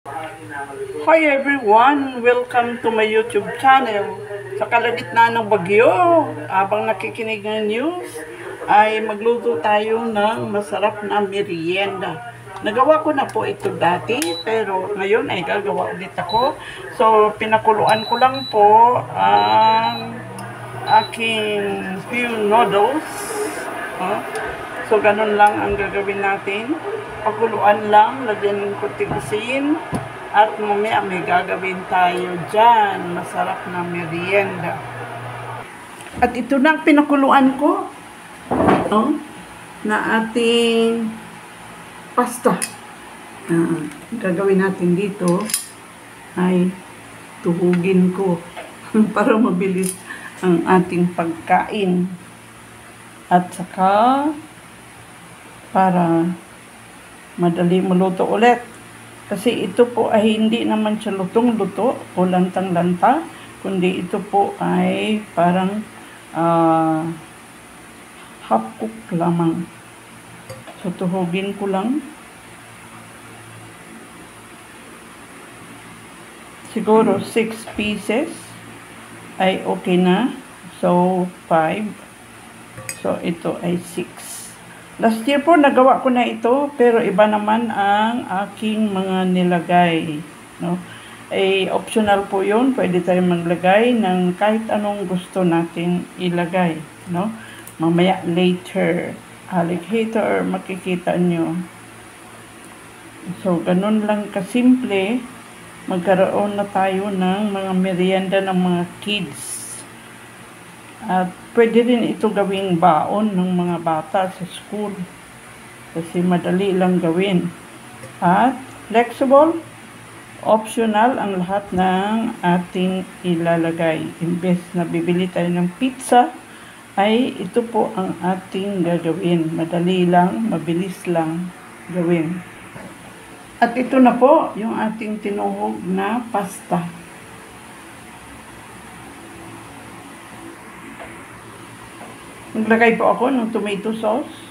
Hi everyone! Welcome to my YouTube channel. Sa kalagitnaan ng bagyo, habang nakikinig ng news, ay magluto tayo ng masarap na merienda. Nagawa ko na po ito dati, pero ngayon ay gagawa ulit ako. So, pinakuluan ko lang po ang aking few noodles. So, ganun lang ang gagawin natin. Pakuluan lang, lagyan ng kunting asin. At mamaya may gagawin tayo dyan. Masarap na merienda. At ito na ang pinakuluan ko. Na ating pasta. Gagawin natin dito ay tuhugin ko para mabilis ang ating pagkain. At saka para madali maluto ulit. Kasi ito po ay hindi naman siya lutong-luto o lantang-lanta, kundi ito po ay parang half cook lamang. So, tuhugin ko lang. Siguro 6 pieces ay okay na. So, 5. So, ito ay 6. Last year po, nagawa ko na ito, pero iba naman ang aking mga nilagay. No? Optional po yun. Pwede tayo maglagay ng kahit anong gusto natin ilagay. No? Mamaya, later, alligator, makikita nyo. So, ganun lang kasimple. Magkaroon na tayo ng mga merienda ng mga kids. At pwede rin ito gawing baon ng mga bata sa school. Kasi madali lang gawin. At flexible, optional ang lahat ng ating ilalagay. Imbes na bibili tayo ng pizza, ay ito po ang ating gagawin. Madali lang, mabilis lang gawin. At ito na po yung ating tinuhog na pasta. Naglagay po ako ng tomato sauce.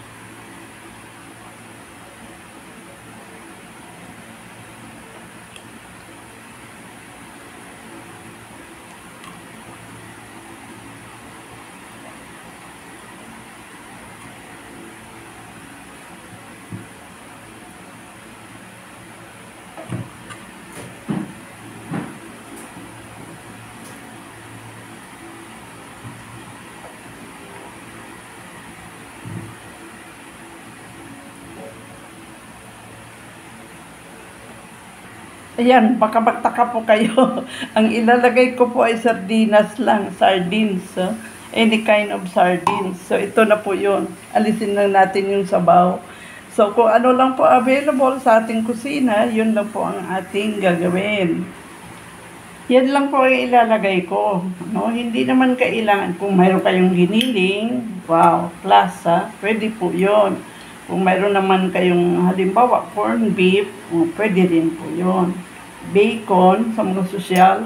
Ayan, baka magtaka po kayo. Ang ilalagay ko po ay sardinas lang. Sardines. Any kind of sardines. So, ito na po yun. Alisin lang natin yung sabaw. So, kung ano lang po available sa ating kusina, yun lang po ang ating gagawin. Yan lang po ang ilalagay ko. No? Hindi naman kailangan. Kung mayroon kayong giniling, wow, plus pwede po yun. Kung mayroon naman kayong halimbawa corned beef, pwede rin po yun. Bacon sa mga sosyal,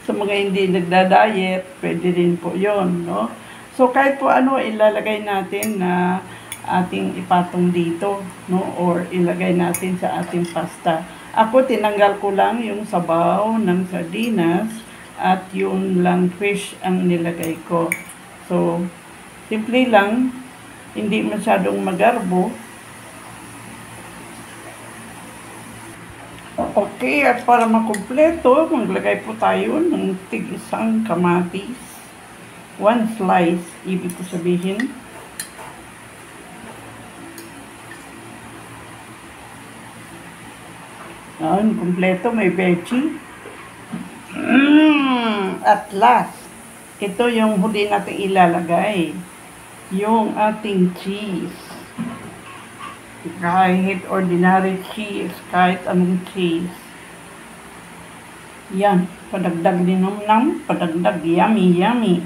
sa mga hindi nagda-diet, pwede rin po yun. No? So kahit po ano ilalagay natin na ating ipatong dito, no? Or ilagay natin sa ating pasta. Ako tinanggal ko lang yung sabaw ng sardinas at yung lang fish ang nilagay ko. So simple lang, hindi masyadong magarbo. Okay, at para makumpleto, maglagay po tayo ng tig-isang kamatis. 1 slice, ibig ko sabihin. Ayan, kumpleto, may veggie. At last, ito yung huli natin ilalagay. Yung ating cheese. Kahit ordinary cheese, kahit anong cheese. Yan, padagdag linamnam, padagdag yummy.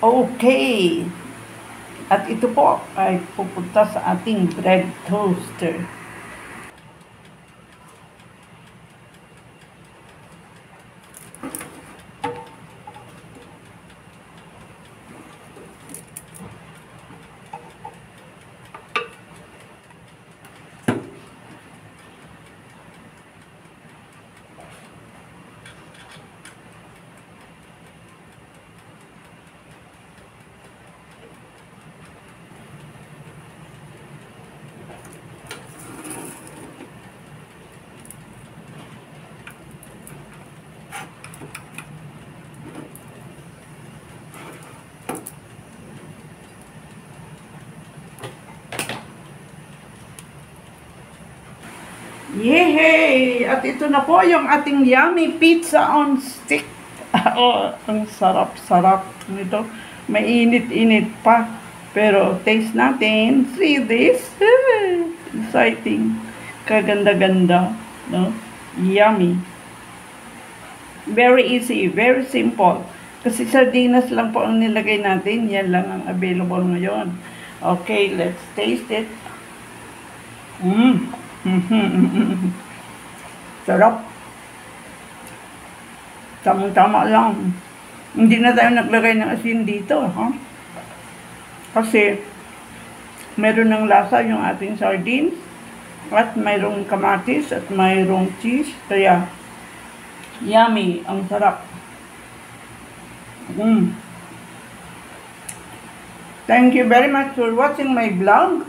Okay. At ito po ay pupunta sa ating bread toaster. Yehey! At ito na po yung ating yummy pizza on stick. Oh, ang sarap-sarap nito. Mainit-init pa. Pero taste natin. See this? Exciting. Kaganda-ganda. No? Yummy. Very easy. Very simple. Kasi sardinas lang po ang nilagay natin. Yan lang ang available ngayon. Okay, let's taste it. Sarap. Tamang-tama lang. Hindi na tayo naglagay ng asin dito, ha? Kasi meron ng lasa yung ating sardines at mayroong kamatis at mayroong cheese. Kaya yummy. Ang sarap. Thank you very much for watching my vlog.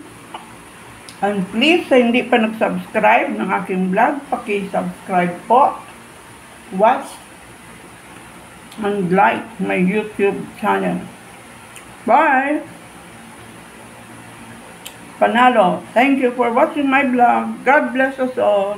And please, sa hindi pa nag-subscribe ng aking vlog, paki-subscribe po, watch, and like my YouTube channel. Bye! Panalo. Thank you for watching my vlog. God bless us all.